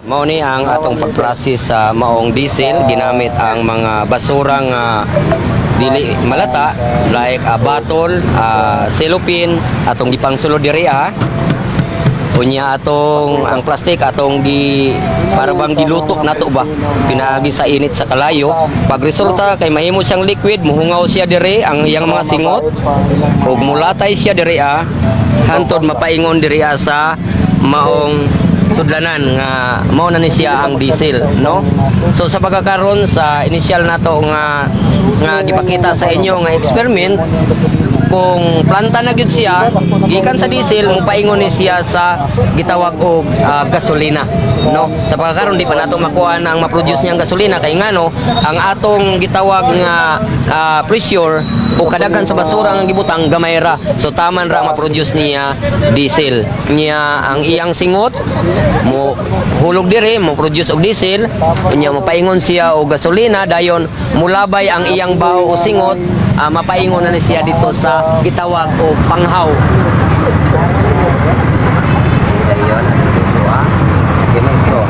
Mao ni ang atong pagprocess sa maong diesel ginamit ang mga basurang dili malata like bottle, cellophane atong gipangsulod diri unya atong ang plastic atong para bang giluto nato ba pinagi sa init sa kalayo. Pag resulta kay mahimo siyang liquid, muhungaw siya diri ang iyang mga singot ug mulatay siya diri hantod mapaingon diri sa maong sudlanan nga mao na ni siya ang diesel, no? So sa pagkakaroon sa initial nato nga gipakita sa inyo nga experiment, kung planta na gyud siya gikan sa diesel mopaingon ni siya sa gitawag og gasolina, no? Sa pagkakaroon di pa nato makuha ang ma-produce niyang gasolina kay ngano ang atong gitawag nga pressure o kadaghan sa basura nga gibutang gamay ra, so taman ra ma-produce niya diesel niya ang iyang singot mo hulog diri mo produce og diesel unya mapaingon siya og gasolina dayon mulabay ang iyang baho o singot mapaingon na siya dito sa gitawag o panghaw. Dayon dito okay maestro.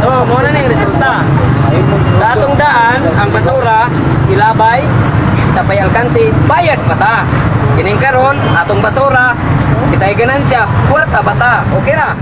So, muna na yung resulta. Sa atong daan, ang basura, ilabay, tapay alkansi, bayad mata. Kining karon atong basura, kita'y ganansya, puwerta bata. Okay na?